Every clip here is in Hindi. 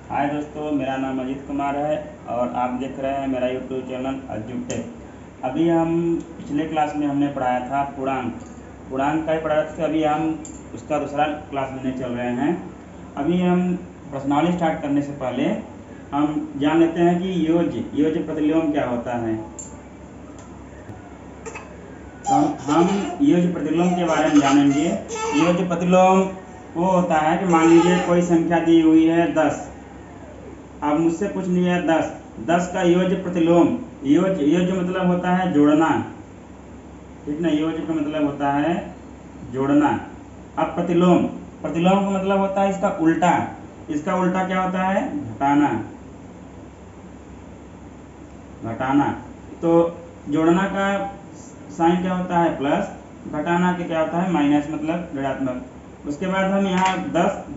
हाय दोस्तों, मेरा नाम अजीत कुमार है और आप देख रहे हैं मेरा यूट्यूब चैनल अज्जुक टेक। अभी हम पिछले क्लास में हमने पढ़ाया था पूर्णांक का ही पढ़ाया था। अभी हम उसका दूसरा क्लास लेने चल रहे हैं। अभी हम प्रश्नावली स्टार्ट करने से पहले हम जान लेते हैं कि योज्य प्रतिलोम क्या होता है। तो हम योज्य प्रतिलोम के बारे में जानेंगे। योज्य प्रतिलोम वो होता है कि मान लीजिए कोई संख्या दी हुई है 10। अब मुझसे पूछ लिया 10 का योज्य प्रतिलोम। योज्य मतलब होता है जोड़ना, ठीक ना। योज्य का मतलब होता है जोड़ना। अब प्रतिलोम का मतलब होता है इसका उल्टा। इसका उल्टा क्या होता है? घटाना। तो जोड़ना का साइन क्या होता है? प्लस। घटाना के क्या होता है? माइनस, मतलब ऋणात्मक। उसके बाद हम यहाँ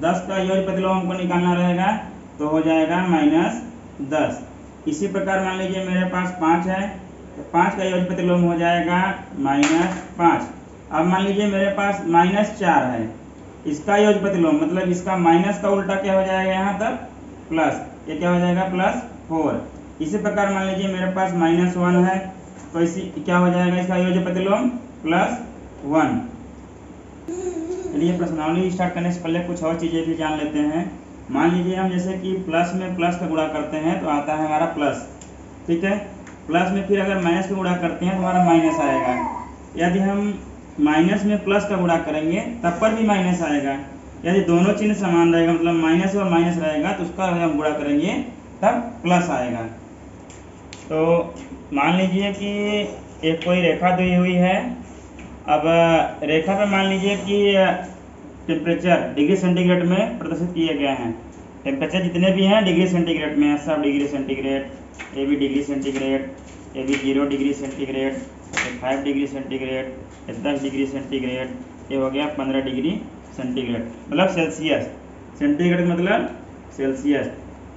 10 का योज्य प्रतिलोम हमको निकालना रहेगा, तो हो जाएगा -10। इसी प्रकार मान लीजिए मेरे पास 5 है, तो 5 का योज्य प्रतिलोम हो जाएगा -5। अब मान लीजिए मेरे पास -4 है, इसका योज्य प्रतिलोम मतलब इसका माइनस का उल्टा क्या हो जाएगा यहाँ तक? प्लस। ये क्या हो जाएगा? +4। इसी प्रकार मान लीजिए मेरे पास -1 है, तो इसी क्या हो जाएगा इसका योज्य प्रतिलोम? +1। चलिए प्रश्नावली स्टार्ट करने से पहले कुछ और चीज़ें भी जान लेते हैं। मान लीजिए हम जैसे कि प्लस में प्लस का गुणा करते हैं तो आता है हमारा प्लस, ठीक है। प्लस में फिर अगर माइनस का गुणा करते हैं तो हमारा माइनस आएगा। यदि हम माइनस में प्लस का गुणा करेंगे तब पर भी माइनस आएगा। यदि दोनों चिन्ह समान रहेगा, मतलब माइनस और माइनस रहेगा, तो उसका हम गुणा करेंगे तब प्लस आएगा। तो मान लीजिए कि एक कोई रेखा दी हुई है। अब रेखा पे मान लीजिए कि टेम्परेचर डिग्री सेंटीग्रेड में प्रदर्शित किए गए हैं। टेम्परेचर जितने भी हैं डिग्री सेंटीग्रेड में, सब डिग्री सेंटीग्रेड, ए बी डिग्री सेंटीग्रेड, ए बी 0 डिग्री सेंटीग्रेड, ए 5 डिग्री सेंटीग्रेड, ए 10 डिग्री सेंटीग्रेड, ये हो गया 15 डिग्री सेंटीग्रेड, मतलब सेल्सियस। सेंटीग्रेड मतलब सेल्सियस।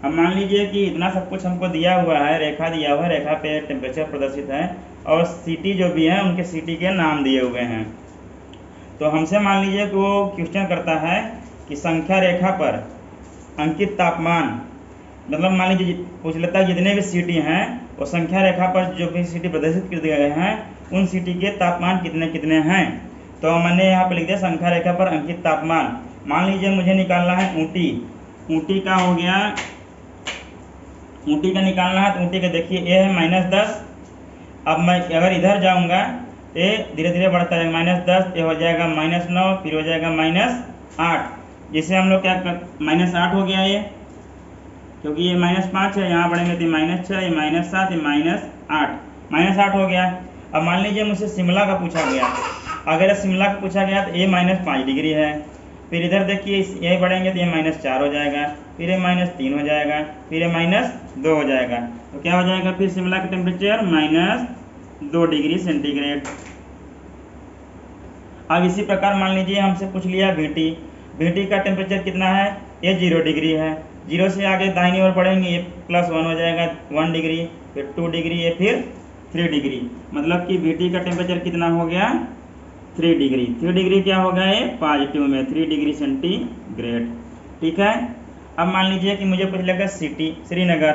अब मान लीजिए कि इतना सब कुछ हमको दिया हुआ है, रेखा दिया हुआ है, रेखा पे टेम्परेचर प्रदर्शित है और सिटी जो भी है उनके सिटी के नाम दिए हुए हैं। तो हमसे मान लीजिए कि वो क्वेश्चन करता है कि संख्या रेखा पर अंकित तापमान, मतलब मान लीजिए पूछ लेता है जितने भी सिटी हैं वो संख्या रेखा पर जो भी सिटी प्रदर्शित कर दिए गए हैं उन सिटी के तापमान कितने कितने हैं। तो मैंने यहाँ पर लिख दिया संख्या रेखा पर अंकित तापमान। मान लीजिए मुझे निकालना है ऊटी का हो गया, ऊटी का निकालना है। तो ऊटी का देखिए ए है -10। अब मैं अगर इधर जाऊंगा ये धीरे धीरे बढ़ता है, -10, ये हो जाएगा -9, फिर हो जाएगा -8। जिसे हम लोग क्या -8 हो गया ये, क्योंकि ये -5 है, यहाँ बढ़ेंगे तो -6, ये -7, ये -8 हो गया। अब मान लीजिए मुझसे शिमला का पूछा गया। अगर शिमला का पूछा गया तो ये -5 डिग्री है। फिर इधर देखिए ये बढ़ेंगे तो ये -4 हो जाएगा, फिर ये -3 हो जाएगा, फिर ये -2 हो जाएगा। तो क्या हो जाएगा फिर शिमला का टेम्परेचर? -2 degree centigrade. अब इसी प्रकार मान लीजिए हमसे पूछ लिया भीटी का टेम्परेचर कितना है? ये 0 डिग्री है। 0 से आगे दाहिनी ओर बढ़ेंगे, ये +1 हो जाएगा, 1 डिग्री, फिर 2 डिग्री, ये फिर 3 डिग्री। मतलब कि भीटी का टेम्परेचर कितना हो गया? 3 डिग्री। 3 डिग्री क्या होगा? ये पॉजिटिव में 3 डिग्री सेंटीग्रेड, ठीक है। अब मान लीजिए कि मुझे पूछ लेगा सिटी श्रीनगर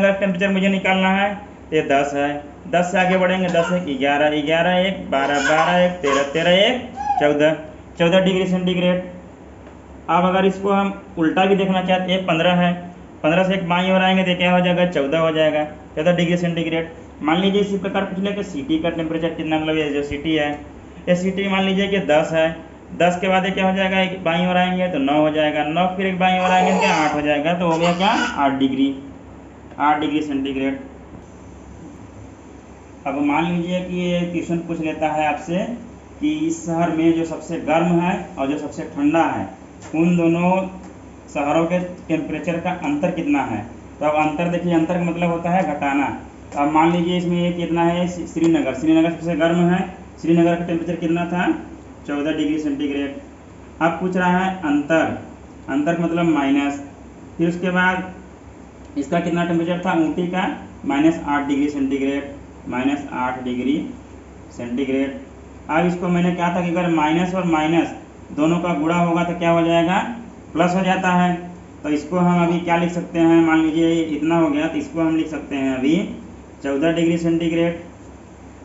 का टेम्परेचर मुझे निकालना है। ये 10 है, 10 से आगे बढ़ेंगे, 10 1 11, 11 1 12, 12 1 13, 13 1 14, 14 डिग्री सेंटीग्रेड। अब अगर इसको हम उल्टा भी देखना चाहते हैं, 15 है, 15 से एक बाईं ओर आएंगे तो क्या हो जाएगा? 14 हो जाएगा, 14 डिग्री सेंटीग्रेड। मान लीजिए इसी प्रकार पूछ ले कि सिटी का टेम्परेचर कितना, मतलब ये जो सिटी है, ये सिटी मान लीजिए कि 10 है। 10 के बाद ये क्या हो जाएगा? एक बाईं ओर आएंगे तो 9 हो जाएगा, 9 फिर एक बाईं ओर आएंगे तो क्या? 8 हो जाएगा। तो हो गया क्या? 8 डिग्री सेंटीग्रेड। अब मान लीजिए कि ये क्वेश्चन पूछ लेता है आपसे कि इस शहर में जो सबसे गर्म है और जो सबसे ठंडा है उन दोनों शहरों के टेम्परेचर का अंतर कितना है। तो अब अंतर देखिए, अंतर का मतलब होता है घटाना। तो अब मान लीजिए इसमें ये कितना है? श्रीनगर सबसे गर्म है। श्रीनगर का टेम्परेचर कितना था? 14 डिग्री सेंटीग्रेड। अब पूछ रहा है अंतर का मतलब माइनस। फिर उसके बाद इसका कितना टेम्परेचर था? ऊटी का -8 डिग्री सेंटीग्रेड, -8 डिग्री सेंटीग्रेड। अब इसको मैंने कहा था कि अगर माइनस और माइनस दोनों का गुणा होगा तो क्या हो जाएगा? प्लस हो जाता है। तो इसको हम अभी क्या लिख सकते हैं, मान लीजिए इतना हो गया, तो इसको हम लिख सकते हैं अभी 14 डिग्री सेंटीग्रेड।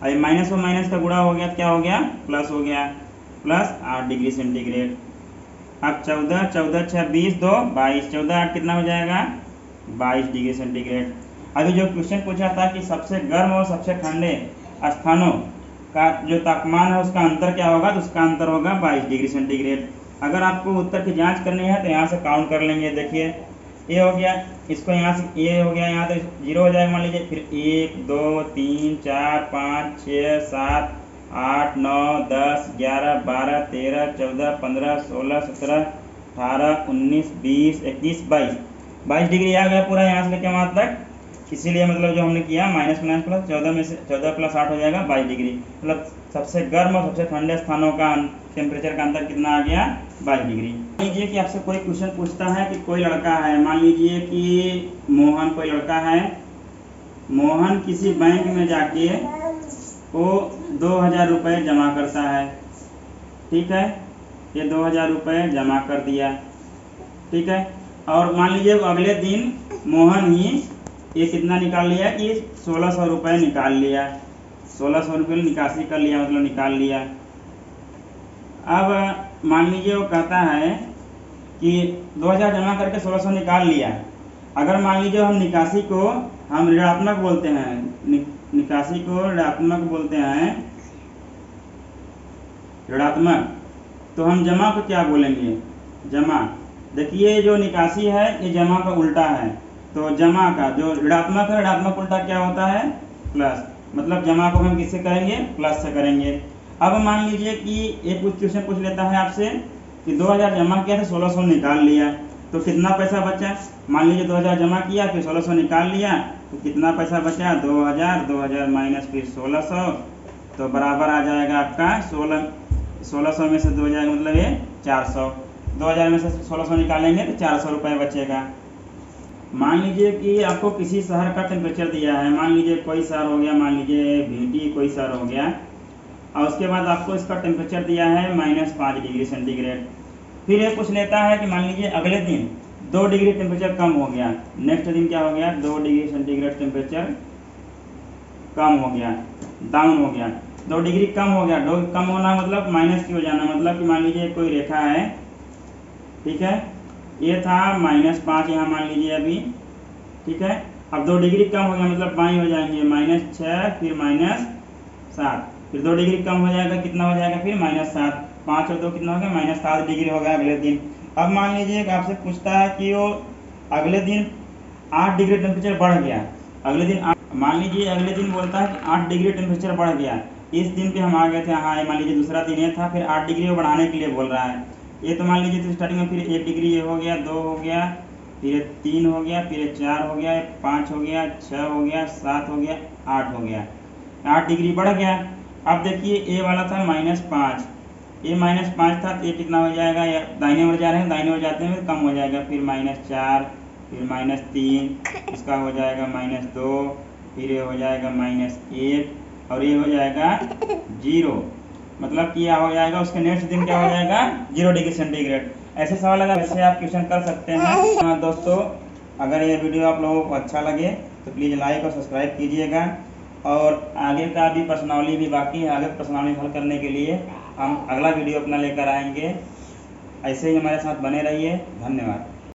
अभी माइनस और माइनस का गुणा हो गया तो क्या हो गया, प्लस हो गया, प्लस 8 डिग्री सेंटीग्रेड। अब 14 14 6 20 2 22, 14 8 कितना हो जाएगा, 22 डिग्री सेंटीग्रेड। अभी जो क्वेश्चन पूछा था कि सबसे गर्म और सबसे ठंडे स्थानों का जो तापमान है उसका अंतर क्या होगा, तो उसका अंतर होगा 22 डिग्री सेंटीग्रेड। अगर आपको उत्तर की जांच करनी है तो यहाँ से काउंट कर लेंगे। देखिए ये हो गया, इसको यहाँ से ये हो गया, यहाँ तो 0 हो जाएगा मान लीजिए, फिर 1 2 3 4 5 6 7 8 9 10 11 12 13 14 15 16 17 18 19 20 21 22 डिग्री आ गया पूरा यहाँ से लेकर वहाँ तक। इसीलिए मतलब जो हमने किया माइनस माइनस प्लस 14 में से 14 प्लस 8 हो जाएगा 22 डिग्री। मतलब सबसे गर्म और सबसे ठंडे स्थानों का टेम्परेचर का अंतर कितना आ गया, 22 डिग्री। मान लीजिए कि आपसे कोई क्वेश्चन पूछता है कि कोई लड़का है, मान लीजिए कि मोहन कोई लड़का है, मोहन किसी बैंक में जाके वो 2000 रुपये जमा करता है, ठीक है, ये 2000 रुपये जमा कर दिया, ठीक है। और मान लीजिए अगले दिन मोहन ही ये कितना निकाल लिया कि 1600 रुपये निकाल लिया, 1600 रुपये निकासी कर लिया, मतलब निकाल लिया। अब मान लीजिए वो कहता है कि 2000 जमा करके 1600 निकाल लिया। अगर मान लीजिए हम निकासी को हम ऋणात्मक बोलते हैं, निकासी को ऋणात्मक बोलते हैं, ऋणात्मक, तो हम जमा को क्या बोलेंगे, जमा। देखिए जो निकासी है ये जमा का उल्टा है, तो जमा का जो ऋणात्मक है, ऋणात्मक उल्टा क्या होता है, प्लस। मतलब जमा को हम किससे करेंगे, प्लस से करेंगे। अब मान लीजिए कि एक क्वेश्चन पूछ लेता है आपसे कि 2000 जमा किया था, 1600 निकाल लिया, तो कितना पैसा बचा। मान लीजिए 2000 जमा किया फिर 1600 निकाल लिया, तो कितना पैसा बचा, 2000 माइनस फिर 1600, तो बराबर आ जाएगा आपका 1600 में से 2000 मतलब ये 400, 2000 में से 1600 निकालेंगे तो 400 रुपये बचेगा। मान लीजिए कि आपको किसी शहर का टेम्परेचर दिया है, मान लीजिए कोई शहर हो गया, मान लीजिए भीटी कोई शहर हो गया, और उसके बाद आपको इसका टेम्परेचर दिया है -5 डिग्री सेंटीग्रेड। फिर ये पूछ लेता है कि मान लीजिए अगले दिन 2 डिग्री टेम्परेचर कम हो गया, नेक्स्ट दिन क्या हो गया, 2 डिग्री सेंटीग्रेड टेम्परेचर कम हो गया, डाउन हो गया, 2 डिग्री कम हो गया। 2 कम होना मतलब माइनस की हो जाना, मतलब कि मान लीजिए कोई रेखा है, ठीक है, ये था -5 यहाँ मान लीजिए अभी, ठीक है। अब 2 डिग्री कम हो गया मतलब बाई हो जाएंगे, -6 फिर -7, फिर 2 डिग्री कम हो जाएगा, कितना हो जाएगा फिर -7, 5 और 2 कितना हो गया, -7 डिग्री हो गया अगले दिन। अब मान लीजिए आपसे पूछता है कि वो अगले दिन 8 डिग्री टेम्परेचर बढ़ गया, अगले दिन मान लीजिए अगले दिन बोलता है कि 8 डिग्री टेम्परेचर बढ़ गया। इस दिन पे हम आ गए थे, हाँ मान लीजिए दूसरा दिन ये था, फिर 8 डिग्री को बढ़ाने के लिए बोल रहा है। ये तो मान लीजिए तो स्टार्टिंग में फिर 1 डिग्री ये हो गया, 2 हो गया, फिर 3 हो गया, फिर 4 हो गया, 5 हो गया, 6 हो गया, 7 हो गया, 8 हो गया, 8 डिग्री बढ़ गया। अब देखिए ए वाला था -5, ये -5 था, तो ये कितना हो जाएगा, या दाहिने ओर जा रहे हैं, दाहिने ओर जाते हैं कम हो जाएगा, फिर -4, फिर -3, इसका हो जाएगा -2, फिर ये हो जाएगा -1, और ये हो जाएगा 0, मतलब कि यह हो जाएगा उसके नेक्स्ट दिन क्या हो जाएगा, 0 डिग्री सेंटीग्रेड। ऐसे सवाल अगर वैसे आप क्वेश्चन कर सकते हैं। हाँ दोस्तों, अगर ये वीडियो आप लोगों को अच्छा लगे तो प्लीज़ लाइक और सब्सक्राइब कीजिएगा, और आगे का भी प्रश्नावली भी बाकी है, आगे प्रश्नावली हल करने के लिए हम अगला वीडियो अपना लेकर आएंगे। ऐसे ही हमारे साथ बने रहिए, धन्यवाद।